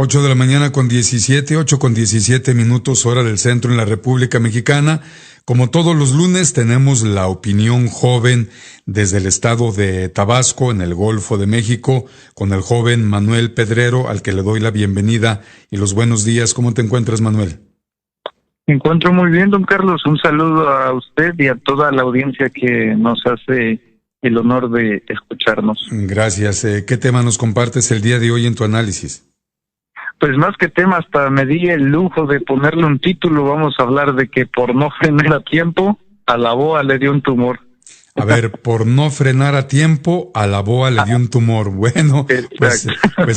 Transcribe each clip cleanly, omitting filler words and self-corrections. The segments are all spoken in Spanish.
8 de la mañana con 17, 8:17 hora del centro en la República Mexicana. Como todos los lunes tenemos la opinión joven desde el estado de Tabasco, en el Golfo de México, con el joven Manuel Pedrero, al que le doy la bienvenida y los buenos días. ¿Cómo te encuentras, Manuel? Me encuentro muy bien, don Carlos. Un saludo a usted y a toda la audiencia que nos hace el honor de escucharnos. Gracias. ¿Qué tema nos compartes el día de hoy en tu análisis? Pues más que tema, hasta me di el lujo de ponerle un título. Vamos a hablar de que por no frenar a tiempo, a la boa le dio un tumor. A ver, por no frenar a tiempo, a la boa le dio un tumor. Bueno, pues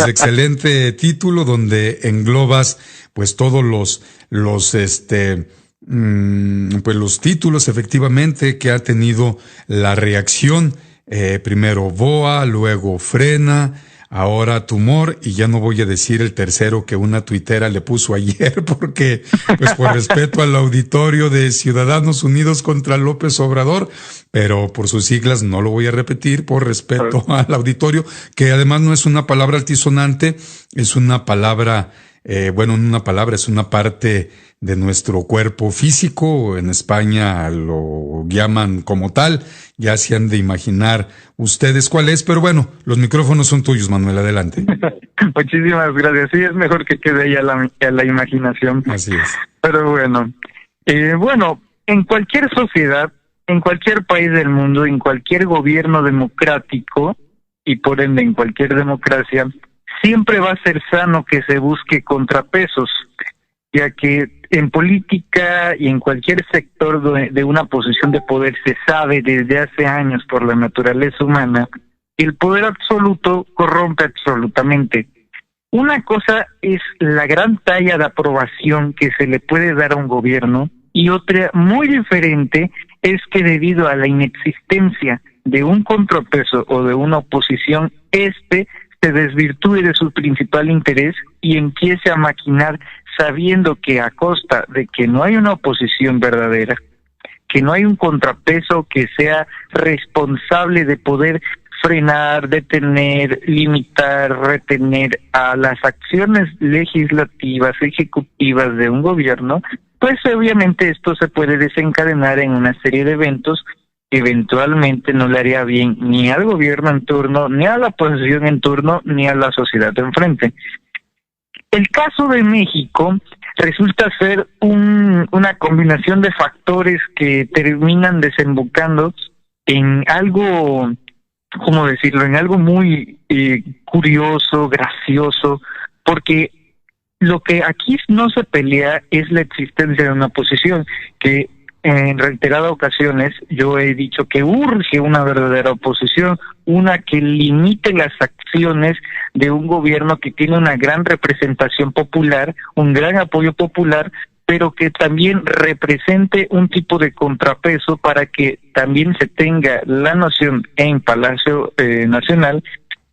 excelente título donde englobas pues todos los títulos efectivamente que ha tenido la reacción. Primero boa, luego frena, ahora tumor, y ya no voy a decir el tercero que una tuitera le puso ayer, porque, pues por respeto al auditorio de Ciudadanos Unidos contra López Obrador, pero por sus siglas no lo voy a repetir, por respeto al auditorio, que además no es una palabra altisonante, es una palabra, es una parte de nuestro cuerpo físico. En España lo llaman como tal, ya se han de imaginar ustedes cuál es, pero bueno, los micrófonos son tuyos, Manuel, adelante. Muchísimas gracias. Sí, es mejor que quede ahí a la imaginación. Así es. Pero bueno, en cualquier sociedad, en cualquier país del mundo, en cualquier gobierno democrático, y por ende en cualquier democracia, siempre va a ser sano que se busque contrapesos, ya que en política y en cualquier sector de una posición de poder se sabe desde hace años por la naturaleza humana que el poder absoluto corrompe absolutamente. Una cosa es la gran talla de aprobación que se le puede dar a un gobierno, y otra muy diferente es que debido a la inexistencia de un contrapeso o de una oposición, se desvirtúe de su principal interés y empiece a maquinar sabiendo que a costa de que no hay una oposición verdadera, que no hay un contrapeso que sea responsable de poder frenar, detener, limitar, retener a las acciones legislativas, ejecutivas de un gobierno, pues obviamente esto se puede desencadenar en una serie de eventos que eventualmente no le haría bien ni al gobierno en turno, ni a la oposición en turno, ni a la sociedad de enfrente. El caso de México resulta ser una combinación de factores que terminan desembocando en algo, ¿cómo decirlo?, en algo muy curioso, gracioso, porque lo que aquí no se pelea es la existencia de una oposición, que en reiteradas ocasiones yo he dicho que urge una verdadera oposición, una que limite las acciones de un gobierno que tiene una gran representación popular, un gran apoyo popular, pero que también represente un tipo de contrapeso para que también se tenga la noción en Palacio Nacional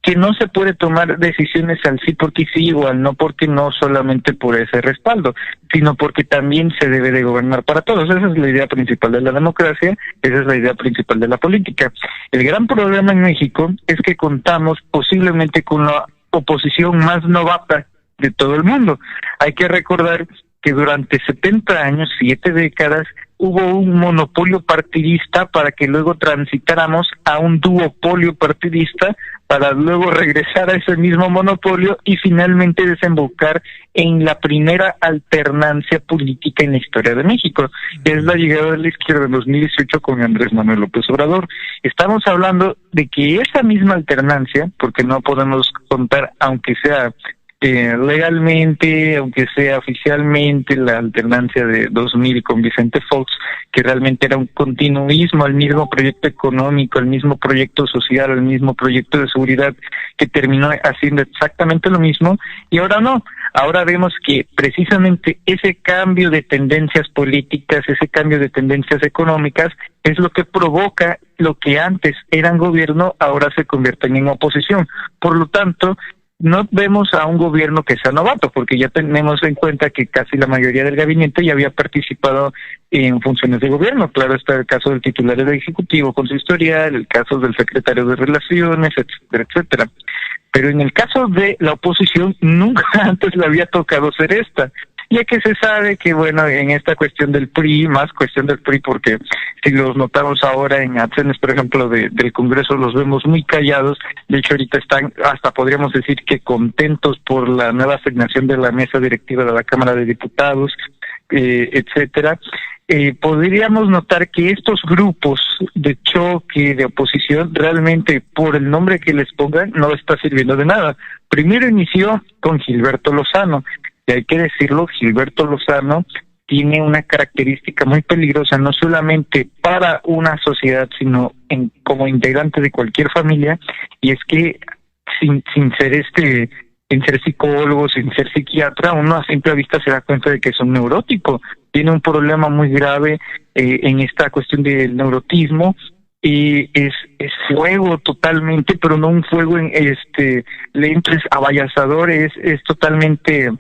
que no se puede tomar decisiones al sí porque sí o al no porque no, solamente por ese respaldo, sino porque también se debe de gobernar para todos. Esa es la idea principal de la democracia, esa es la idea principal de la política. El gran problema en México es que contamos posiblemente con la oposición más novata de todo el mundo. Hay que recordar que durante 70 años, 7 décadas, hubo un monopolio partidista para que luego transitáramos a un duopolio partidista para luego regresar a ese mismo monopolio y finalmente desembocar en la primera alternancia política en la historia de México, que es la llegada de la izquierda en 2018 con Andrés Manuel López Obrador. Estamos hablando de que esa misma alternancia, porque no podemos contar, aunque sea legalmente, aunque sea oficialmente, la alternancia de 2000 con Vicente Fox, que realmente era un continuismo al mismo proyecto económico, al mismo proyecto social, al mismo proyecto de seguridad, que terminó haciendo exactamente lo mismo, y ahora no. Ahora vemos que precisamente ese cambio de tendencias políticas, ese cambio de tendencias económicas, es lo que provoca lo que antes eran gobierno, ahora se convierten en oposición. Por lo tanto, no vemos a un gobierno que sea novato, porque ya tenemos en cuenta que casi la mayoría del gabinete ya había participado en funciones de gobierno. Claro, está el caso del titular del Ejecutivo con su historial, el caso del secretario de Relaciones, etcétera, etcétera. Pero en el caso de la oposición, nunca antes le había tocado ser esta, ya que se sabe que, bueno, en esta cuestión del PRI, más cuestión del PRI, porque si los notamos ahora en acciones, por ejemplo, del Congreso, los vemos muy callados. De hecho, ahorita están, hasta podríamos decir que contentos por la nueva asignación de la mesa directiva de la Cámara de Diputados, etcétera. Podríamos notar que estos grupos de choque, de oposición, realmente por el nombre que les pongan, no está sirviendo de nada. Primero inició con Gilberto Lozano, y hay que decirlo, Gilberto Lozano tiene una característica muy peligrosa, no solamente para una sociedad, sino como integrante de cualquier familia, y es que sin ser sin ser psicólogo, sin ser psiquiatra, uno a simple vista se da cuenta de que es un neurótico, tiene un problema muy grave en esta cuestión del neurotismo, y es fuego totalmente, pero no un fuego lento, es abayazador, es totalmente...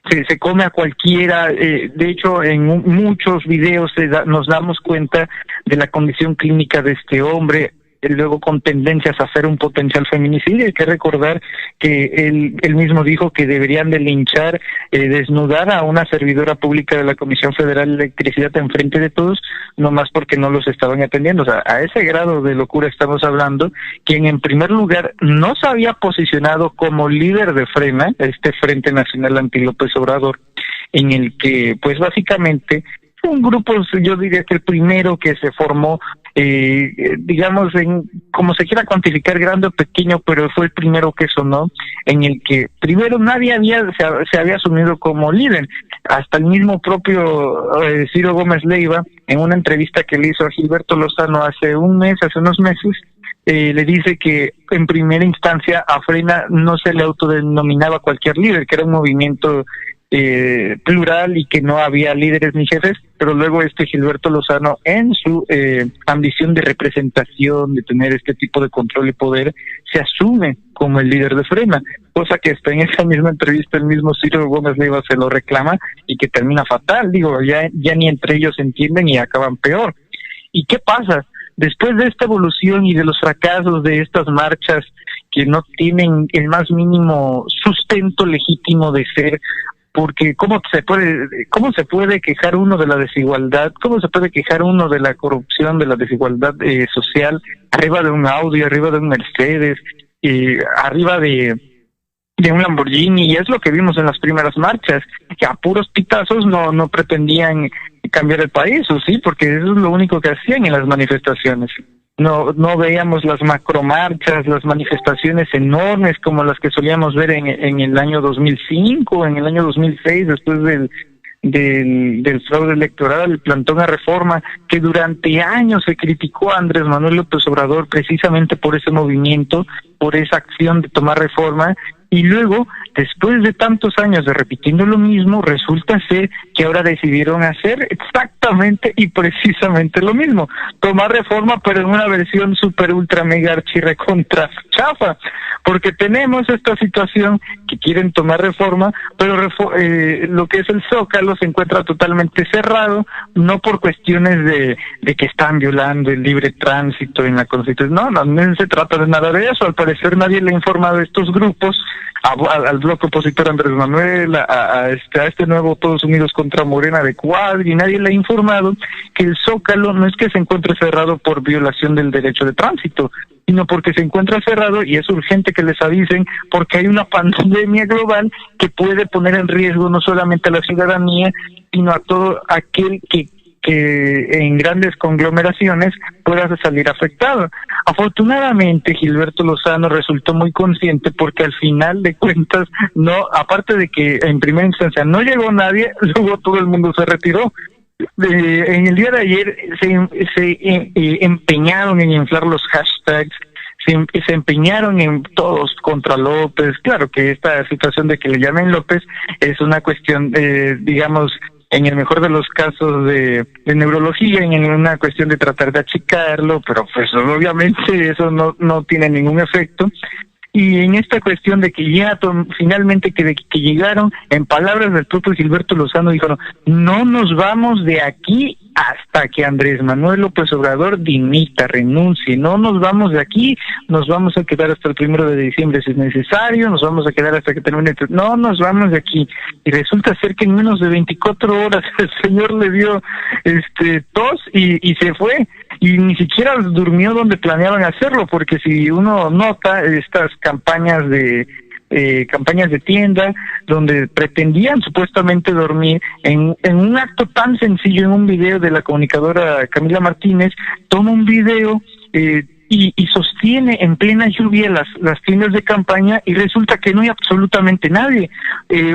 Se come a cualquiera. De hecho, en muchos videos nos damos cuenta de la condición clínica de este hombre, luego con tendencias a hacer un potencial feminicidio. Hay que recordar que él mismo dijo que deberían de linchar, desnudar a una servidora pública de la Comisión Federal de Electricidad en frente de todos, nomás porque no los estaban atendiendo. O sea, a ese grado de locura estamos hablando, quien en primer lugar no se había posicionado como líder de Frena, este Frente Nacional Anti López Obrador, en el que pues básicamente un grupo, yo diría que el primero que se formó, digamos, como se quiera cuantificar, grande o pequeño, pero fue el primero que sonó, en el que primero nadie se había asumido como líder. Hasta el mismo propio Ciro Gómez Leiva, en una entrevista que le hizo a Gilberto Lozano hace unos meses, le dice que en primera instancia a Frena no se le autodenominaba cualquier líder, que era un movimiento plural y que no había líderes ni jefes, pero luego Gilberto Lozano, en su ambición de representación, de tener este tipo de control y poder, se asume como el líder de Frena, cosa que está en esa misma entrevista el mismo Ciro Gómez Leiva se lo reclama y que termina fatal. Digo, ya ni entre ellos se entienden y acaban peor. ¿Y qué pasa? Después de esta evolución y de los fracasos de estas marchas que no tienen el más mínimo sustento legítimo de ser, porque ¿cómo se puede quejar uno de la desigualdad? ¿Cómo se puede quejar uno de la corrupción, de la desigualdad social, arriba de un Audi, arriba de un Mercedes, arriba de un Lamborghini? Y es lo que vimos en las primeras marchas, que a puros pitazos no pretendían cambiar el país, ¿o sí? Porque eso es lo único que hacían en las manifestaciones. No veíamos las macromarchas, las manifestaciones enormes como las que solíamos ver en el año 2005, en el año 2006, después del fraude electoral, el plantón a Reforma, que durante años se criticó a Andrés Manuel López Obrador precisamente por ese movimiento, por esa acción de tomar Reforma. Y luego, después de tantos años de repitiendo lo mismo, resulta ser que ahora decidieron hacer exactamente y precisamente lo mismo. Tomar Reforma, pero en una versión super ultra mega archirrecontra chafa. Porque tenemos esta situación que quieren tomar Reforma, pero lo que es el Zócalo se encuentra totalmente cerrado, no por cuestiones de que están violando el libre tránsito en la Constitución. No se trata de nada de eso. Al parecer nadie le ha informado a estos grupos, al bloque opositor Andrés Manuel, a este nuevo Todos Unidos contra Morena de Cuadri, y nadie le ha informado que el Zócalo no es que se encuentre cerrado por violación del derecho de tránsito, sino porque se encuentra cerrado y es urgente que les avisen porque hay una pandemia global que puede poner en riesgo no solamente a la ciudadanía, sino a todo aquel que en grandes conglomeraciones pueda salir afectado. Afortunadamente, Gilberto Lozano resultó muy consciente porque al final de cuentas, aparte de que en primera instancia no llegó nadie, luego todo el mundo se retiró. En el día de ayer se empeñaron en inflar los hashtags, se empeñaron en todos contra López. Claro que esta situación de que le llamen López es una cuestión, digamos, en el mejor de los casos de neurología, en una cuestión de tratar de achicarlo, pero pues obviamente eso no tiene ningún efecto. Y en esta cuestión de que ya finalmente que llegaron, en palabras del propio Gilberto Lozano, dijeron, no nos vamos de aquí hasta que Andrés Manuel López Obrador dimita, renuncie, no nos vamos de aquí, nos vamos a quedar hasta el 1 de diciembre si es necesario, nos vamos a quedar hasta que termine, no nos vamos de aquí. Y resulta ser que en menos de 24 horas el señor le dio tos y se fue, y ni siquiera durmió donde planeaban hacerlo, porque si uno nota estas campañas de tienda donde pretendían supuestamente dormir en un acto tan sencillo, en un video de la comunicadora Camila Martínez, toma un video y sostiene en plena lluvia las tiendas de campaña, y resulta que no hay absolutamente nadie.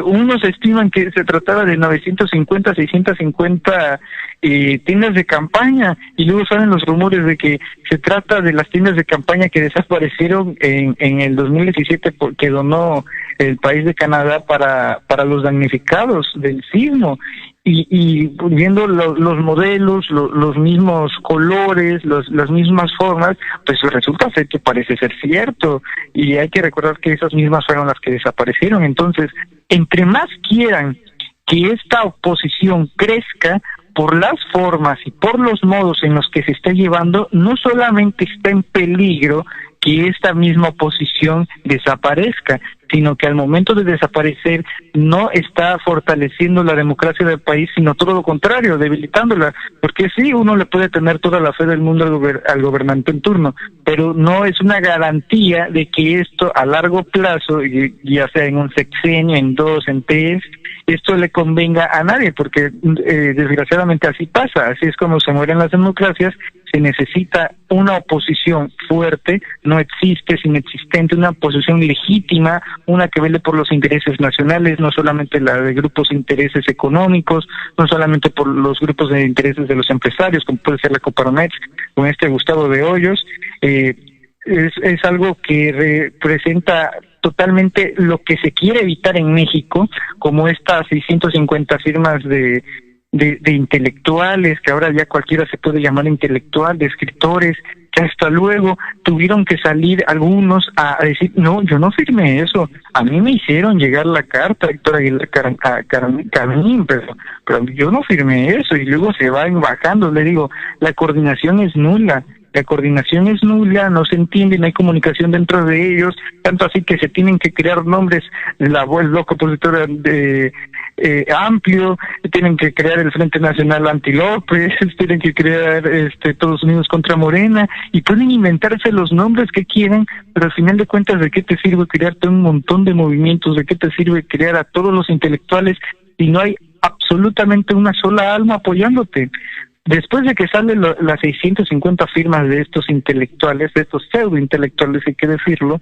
Unos estiman que se trataba de 950, 650 tiendas de campaña, y luego salen los rumores de que se trata de las tiendas de campaña que desaparecieron en el 2017 porque donó el país de Canadá para los damnificados del sismo. Y viendo los modelos, los mismos colores, las mismas formas, pues resulta ser que parece ser cierto, y hay que recordar que esas mismas fueron las que desaparecieron. Entonces, entre más quieran que esta oposición crezca, por las formas y por los modos en los que se está llevando, no solamente está en peligro que esta misma oposición desaparezca, sino que al momento de desaparecer no está fortaleciendo la democracia del país, sino todo lo contrario, debilitándola. Porque sí, uno le puede tener toda la fe del mundo al gobernante en turno, pero no es una garantía de que esto a largo plazo, ya sea en un sexenio, en 2, en 3, esto le convenga a nadie, porque desgraciadamente así pasa, así es como se mueren las democracias. Se necesita una oposición fuerte, no existe, es inexistente, una oposición legítima, una que vele por los intereses nacionales, no solamente la de grupos de intereses económicos, no solamente por los grupos de intereses de los empresarios, como puede ser la Coparmex, con Gustavo de Hoyos. Es algo que representa totalmente lo que se quiere evitar en México, como estas 650 firmas de intelectuales, que ahora ya cualquiera se puede llamar intelectual, de escritores, que hasta luego tuvieron que salir algunos a decir, no, yo no firmé eso, a mí me hicieron llegar la carta, Héctor Aguilar Camín, pero yo no firmé eso, y luego se van bajando. Le digo, la coordinación es nula. La coordinación es nula, no se entiende, no hay comunicación dentro de ellos, tanto así que se tienen que crear nombres, la voz loco opositora de Amplio, tienen que crear el Frente Nacional Anti-López, tienen que crear Todos Unidos contra Morena, y pueden inventarse los nombres que quieran, pero al final de cuentas, ¿de qué te sirve crearte un montón de movimientos? ¿De qué te sirve crear a todos los intelectuales si no hay absolutamente una sola alma apoyándote? Después de que salen las 650 firmas de estos intelectuales, de estos pseudo-intelectuales, hay que decirlo,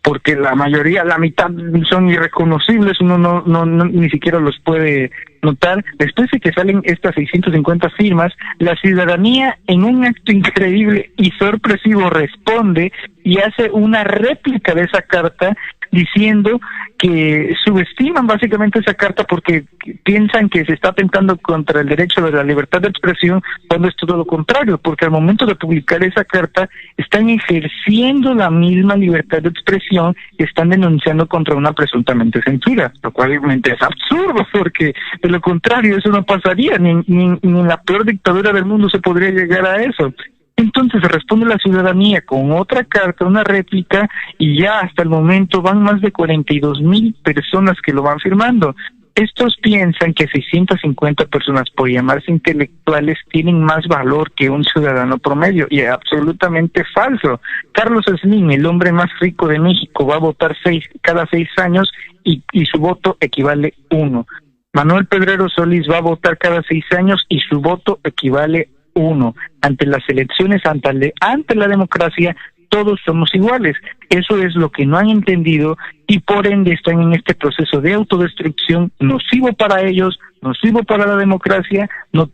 porque la mayoría, la mitad son irreconocibles, uno no ni siquiera los puede notar. Después de que salen estas 650 firmas, la ciudadanía, en un acto increíble y sorpresivo, responde y hace una réplica de esa carta, diciendo que subestiman básicamente esa carta porque piensan que se está atentando contra el derecho de la libertad de expresión, cuando es todo lo contrario, porque al momento de publicar esa carta están ejerciendo la misma libertad de expresión y están denunciando contra una presuntamente censura, lo cual obviamente es absurdo, porque de lo contrario eso no pasaría, ni en la peor dictadura del mundo se podría llegar a eso. Entonces responde la ciudadanía con otra carta, una réplica, y ya hasta el momento van más de 42,000 personas que lo van firmando. Estos piensan que 650 personas, por llamarse intelectuales, tienen más valor que un ciudadano promedio, y es absolutamente falso. Carlos Slim, el hombre más rico de México, va a votar cada 6 años y su voto equivale 1. Manuel Pedrero Solís va a votar cada 6 años y su voto equivale 1. Ante las elecciones, ante la democracia, todos somos iguales. Eso es lo que no han entendido, y por ende están en este proceso de autodestrucción nocivo para ellos, nocivo para la democracia, no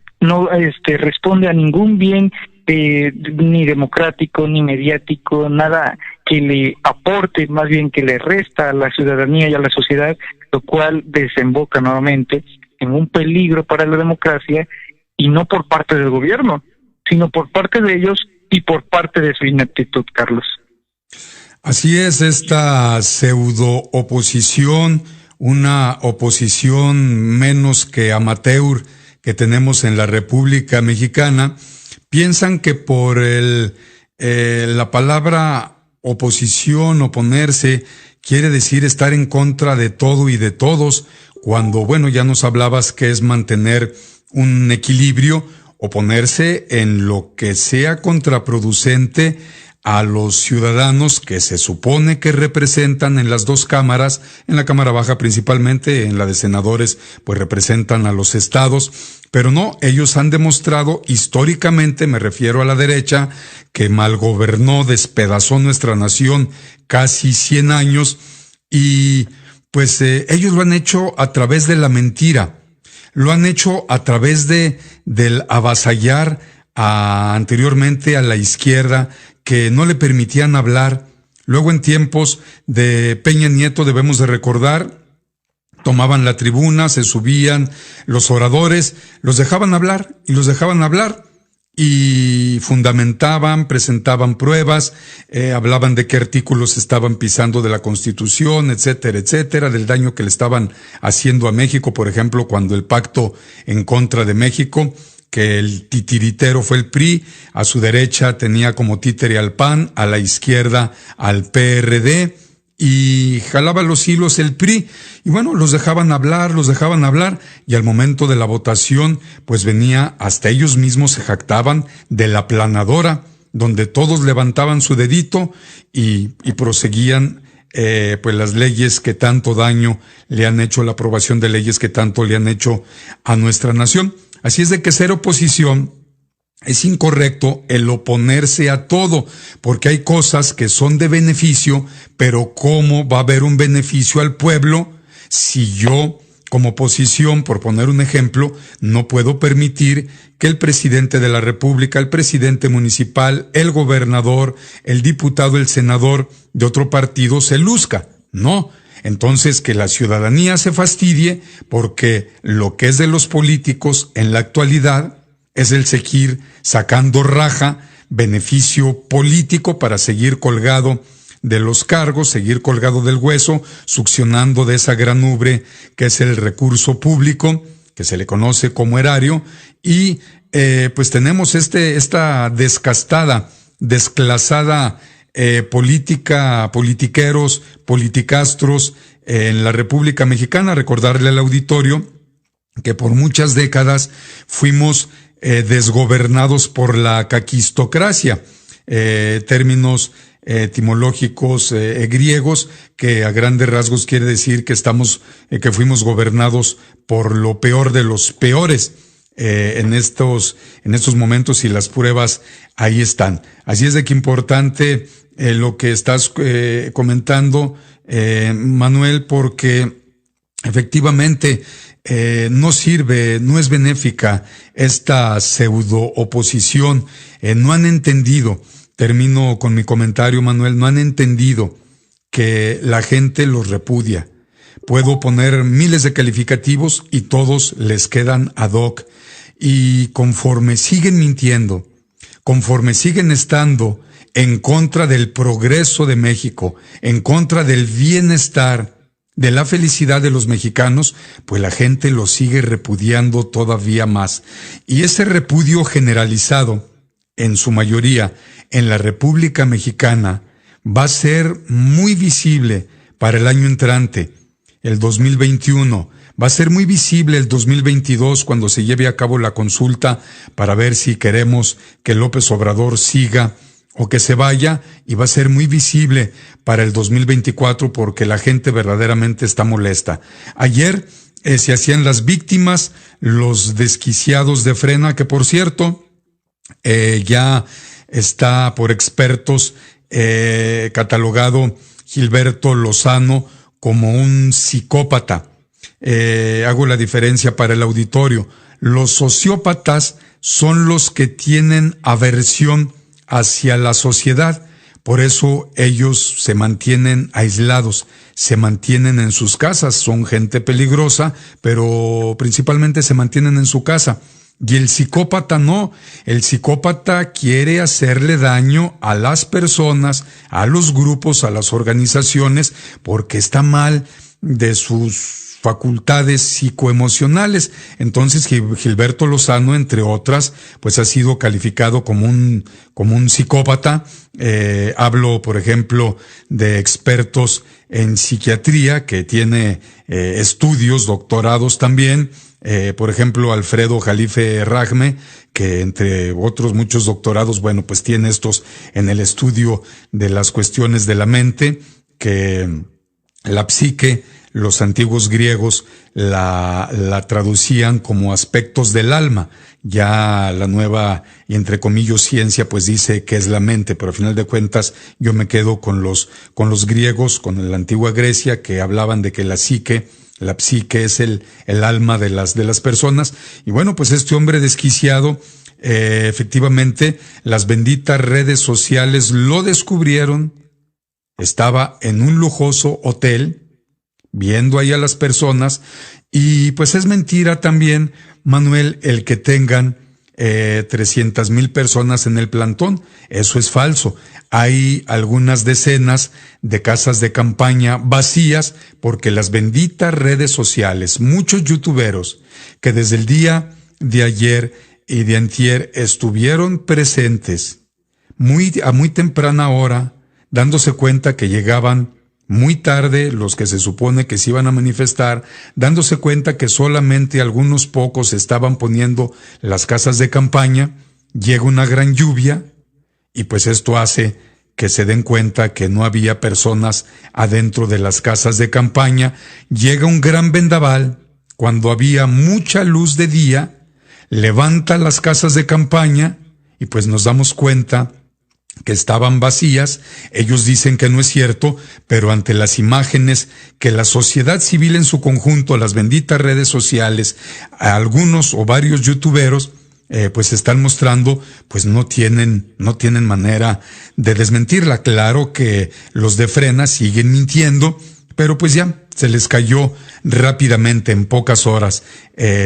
responde a ningún bien ni democrático ni mediático, nada que le aporte, más bien que le resta a la ciudadanía y a la sociedad, lo cual desemboca nuevamente en un peligro para la democracia, y no por parte del gobierno, sino por parte de ellos y por parte de su ineptitud, Carlos. Así es, esta pseudo oposición, una oposición menos que amateur que tenemos en la República Mexicana, piensan que por la palabra oposición, oponerse, quiere decir estar en contra de todo y de todos, cuando, bueno, ya nos hablabas que es mantener un equilibrio, oponerse en lo que sea contraproducente a los ciudadanos que se supone que representan en las dos cámaras, en la Cámara Baja principalmente, en la de senadores, pues representan a los estados, pero no, ellos han demostrado históricamente, me refiero a la derecha, que malgobernó, despedazó nuestra nación casi 100 años, y pues ellos lo han hecho a través de la mentira, lo han hecho a través del avasallar anteriormente a la izquierda, que no le permitían hablar. Luego, en tiempos de Peña Nieto, debemos de recordar, tomaban la tribuna, se subían los oradores, los dejaban hablar y fundamentaban, presentaban pruebas, hablaban de qué artículos estaban pisando de la Constitución, etcétera, etcétera, del daño que le estaban haciendo a México, por ejemplo, cuando el pacto en contra de México, que el titiritero fue el PRI, a su derecha tenía como títere al PAN, a la izquierda al PRD, y jalaba los hilos el PRI, y bueno, los dejaban hablar, y al momento de la votación, pues venía, hasta ellos mismos se jactaban de la aplanadora, donde todos levantaban su dedito y proseguían pues las leyes que tanto daño le han hecho, la aprobación de leyes que tanto le han hecho a nuestra nación. Así es de que ser oposición es incorrecto el oponerse a todo, porque hay cosas que son de beneficio, pero ¿cómo va a haber un beneficio al pueblo si yo, como oposición, por poner un ejemplo, no puedo permitir que el presidente de la República, el presidente municipal, el gobernador, el diputado, el senador de otro partido se luzca? No. Entonces, que la ciudadanía se fastidie, porque lo que es de los políticos en la actualidad es el seguir sacando raja, beneficio político para seguir colgado de los cargos, seguir colgado del hueso, succionando de esa gran ubre que es el recurso público, que se le conoce como erario, y pues tenemos esta descastada, desclasada política, politiqueros, politicastros en la República Mexicana. Recordarle al auditorio que por muchas décadas fuimos desgobernados por la caquistocracia, términos etimológicos griegos que a grandes rasgos quiere decir que que fuimos gobernados por lo peor de los peores. En estos momentos, y las pruebas ahí están. Así es de que importante lo que estás comentando, Manuel, porque efectivamente no sirve, no es benéfica esta pseudo oposición. No han entendido, termino con mi comentario, Manuel, no han entendido que la gente los repudia. Puedo poner miles de calificativos y todos les quedan ad hoc. Y conforme siguen mintiendo, conforme siguen estando en contra del progreso de México, en contra del bienestar, de la felicidad de los mexicanos, pues la gente los sigue repudiando todavía más. Y ese repudio generalizado, en su mayoría, en la República Mexicana, va a ser muy visible para el año entrante, el 2021, va a ser muy visible el 2022 cuando se lleve a cabo la consulta para ver si queremos que López Obrador siga o que se vaya, y va a ser muy visible para el 2024 porque la gente verdaderamente está molesta. Ayer se hacían las víctimas, los desquiciados de Frena, que por cierto ya está por expertos catalogado Gilberto Lozano como un psicópata. Hago la diferencia para el auditorio. Los sociópatas son los que tienen aversión hacia la sociedad. Por eso ellos se mantienen aislados, se mantienen en sus casas. Son gente peligrosa, pero principalmente se mantienen en su casa. Y el psicópata no, el psicópata quiere hacerle daño a las personas, a los grupos, a las organizaciones, porque está mal de sus facultades psicoemocionales. Entonces Gilberto Lozano, entre otras, pues ha sido calificado como un psicópata. Hablo, por ejemplo, de expertos en psiquiatría que tiene estudios, doctorados también. Por ejemplo, Alfredo Jalife Ragme, que entre otros muchos doctorados, bueno, pues tiene estos en el estudio de las cuestiones de la mente, que la psique, los antiguos griegos la traducían como aspectos del alma. Ya la nueva, y entre comillas, ciencia, pues dice que es la mente, pero al final de cuentas yo me quedo con los griegos, con la antigua Grecia, que hablaban de que la psique es el alma de las personas. Y bueno, pues este hombre desquiciado, efectivamente, las benditas redes sociales lo descubrieron. Estaba en un lujoso hotel, viendo ahí a las personas, y pues es mentira también, Manuel, el que tengan 300,000 personas en el plantón. Eso es falso. Hay algunas decenas de casas de campaña vacías porque las benditas redes sociales, muchos youtuberos que desde el día de ayer y de antier estuvieron presentes a muy temprana hora, dándose cuenta que llegaban muy tarde los que se supone que se iban a manifestar, dándose cuenta que solamente algunos pocos estaban poniendo las casas de campaña, llega una gran lluvia y pues esto hace que se den cuenta que no había personas adentro de las casas de campaña, llega un gran vendaval, cuando había mucha luz de día, levanta las casas de campaña y pues nos damos cuenta que estaban vacías. Ellos dicen que no es cierto, pero ante las imágenes que la sociedad civil en su conjunto, las benditas redes sociales, algunos o varios youtuberos, pues están mostrando, pues no tienen manera de desmentirla. Claro que los de Frena siguen mintiendo, pero pues ya se les cayó rápidamente en pocas horas.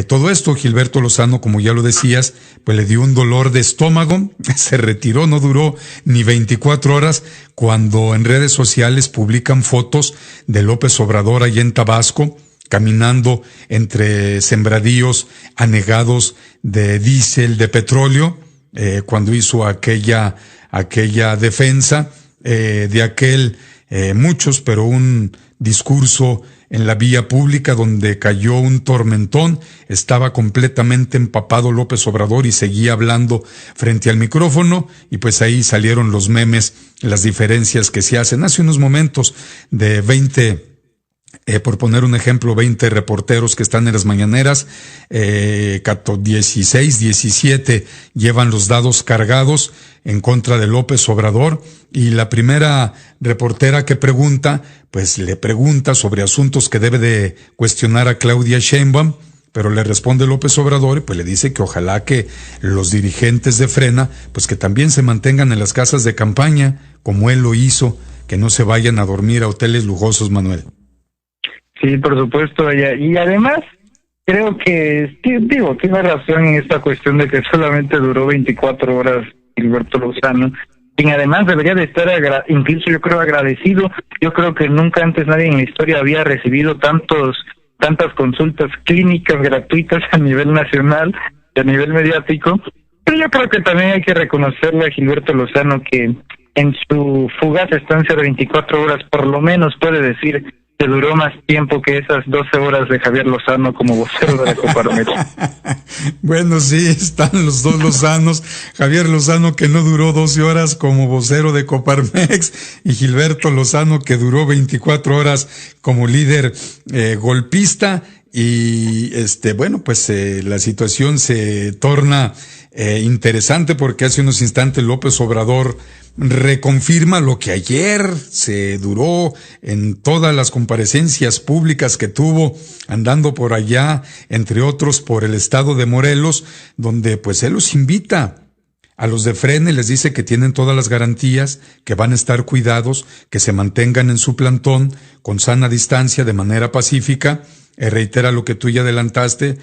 Todo esto, Gilberto Lozano, como ya lo decías, pues le dio un dolor de estómago, se retiró, no duró ni 24 horas, cuando en redes sociales publican fotos de López Obrador allá en Tabasco, caminando entre sembradíos anegados de diésel, de petróleo, cuando hizo aquella defensa, de aquel, muchos, pero un discurso en la vía pública donde cayó un tormentón, estaba completamente empapado López Obrador y seguía hablando frente al micrófono, y pues ahí salieron los memes, las diferencias que se hacen. Hace unos momentos de 20, por poner un ejemplo, 20 reporteros que están en las mañaneras, 16, 17 llevan los dados cargados en contra de López Obrador, y la primera reportera que pregunta, pues le pregunta sobre asuntos que debe de cuestionar a Claudia Sheinbaum, pero le responde López Obrador y pues le dice que ojalá que los dirigentes de Frena, pues que también se mantengan en las casas de campaña, como él lo hizo, que no se vayan a dormir a hoteles lujosos, Manuel. Sí, por supuesto, y además creo que, tiene razón en esta cuestión de que solamente duró 24 horas Gilberto Lozano, y además debería de estar incluso yo creo agradecido. Yo creo que nunca antes nadie en la historia había recibido tantas consultas clínicas gratuitas a nivel nacional y a nivel mediático, pero yo creo que también hay que reconocerle a Gilberto Lozano que en su fugaz estancia de 24 horas por lo menos puede decir que duró más tiempo que esas 12 horas de Javier Lozano como vocero de la Coparmex. Bueno, sí, están los dos Lozanos. Javier Lozano, que no duró 12 horas como vocero de Coparmex, y Gilberto Lozano, que duró 24 horas como líder golpista. Y bueno, pues la situación se torna interesante, porque hace unos instantes López Obrador reconfirma lo que ayer se duró en todas las comparecencias públicas que tuvo, andando por allá, entre otros por el estado de Morelos, donde pues él los invita a los de Frena y les dice que tienen todas las garantías, que van a estar cuidados, que se mantengan en su plantón con sana distancia, de manera pacífica. reitera lo que tú ya adelantaste,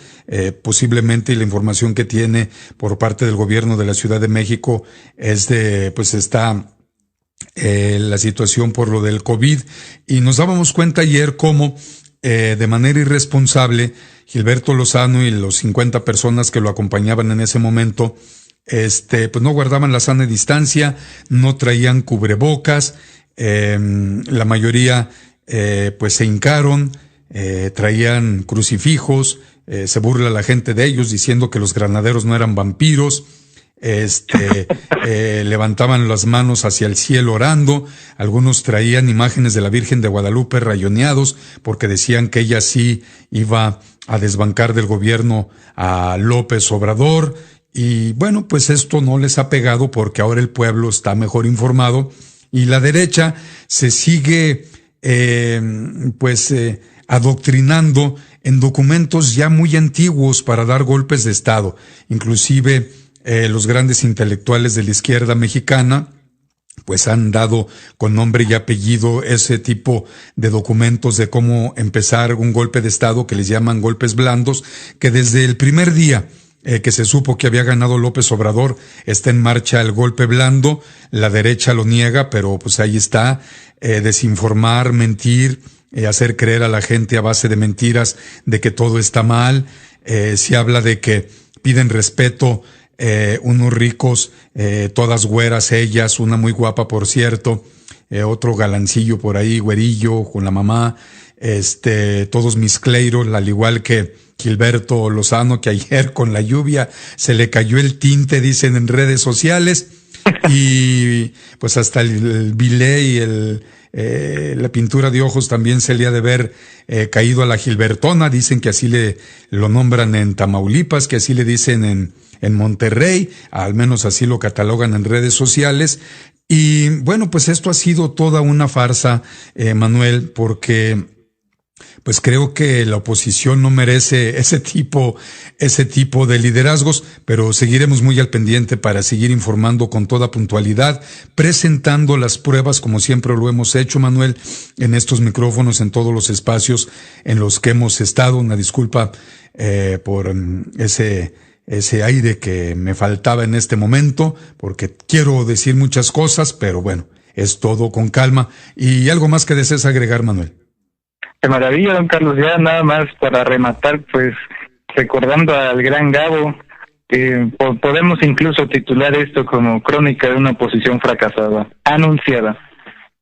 posiblemente, y la información que tiene por parte del gobierno de la Ciudad de México es está la situación por lo del COVID, y nos dábamos cuenta ayer cómo de manera irresponsable Gilberto Lozano y los 50 personas que lo acompañaban en ese momento pues no guardaban la sana distancia, no traían cubrebocas, la mayoría pues se hincaron, traían crucifijos, se burla la gente de ellos diciendo que los granaderos no eran vampiros, levantaban las manos hacia el cielo orando, algunos traían imágenes de la Virgen de Guadalupe rayoneados porque decían que ella sí iba a desbancar del gobierno a López Obrador. Y bueno, pues esto no les ha pegado porque ahora el pueblo está mejor informado y la derecha se sigue adoctrinando en documentos ya muy antiguos para dar golpes de Estado. Inclusive los grandes intelectuales de la izquierda mexicana pues han dado con nombre y apellido ese tipo de documentos de cómo empezar un golpe de Estado que les llaman golpes blandos, que desde el primer día que se supo que había ganado López Obrador, está en marcha el golpe blando. La derecha lo niega, pero pues ahí está, desinformar, mentir, hacer creer a la gente a base de mentiras de que todo está mal. Se habla de que piden respeto unos ricos, todas güeras ellas, una muy guapa por cierto, otro galancillo por ahí, güerillo, con la mamá, todos mis cleiros, al igual que Gilberto Lozano, que ayer con la lluvia se le cayó el tinte, dicen en redes sociales, y pues hasta el bilé y la pintura de ojos también se le ha de ver caído a la Gilbertona. Dicen que así lo nombran en Tamaulipas, que así le dicen en Monterrey, al menos así lo catalogan en redes sociales. Y bueno, pues esto ha sido toda una farsa, Manuel, porque pues creo que la oposición no merece ese tipo de liderazgos, pero seguiremos muy al pendiente para seguir informando con toda puntualidad, presentando las pruebas como siempre lo hemos hecho, Manuel, en estos micrófonos, en todos los espacios en los que hemos estado. Una disculpa por ese aire que me faltaba en este momento, porque quiero decir muchas cosas, pero bueno, es todo con calma. ¿Y algo más que desees agregar, Manuel? De maravilla, don Carlos. Ya nada más para rematar, pues recordando al gran Gabo, podemos incluso titular esto como crónica de una oposición fracasada, anunciada.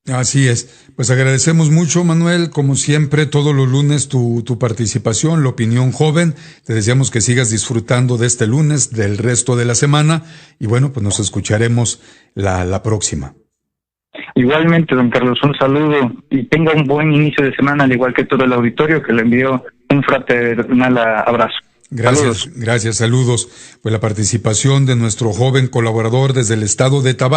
Así es. Pues agradecemos mucho, Manuel, como siempre, todos los lunes tu participación, la opinión joven. Te deseamos que sigas disfrutando de este lunes, del resto de la semana, y bueno, pues nos escucharemos la próxima. Igualmente, don Carlos, un saludo y tenga un buen inicio de semana, al igual que todo el auditorio, que le envío un fraternal abrazo. Gracias, saludos. Pues la participación de nuestro joven colaborador desde el estado de Tabasco.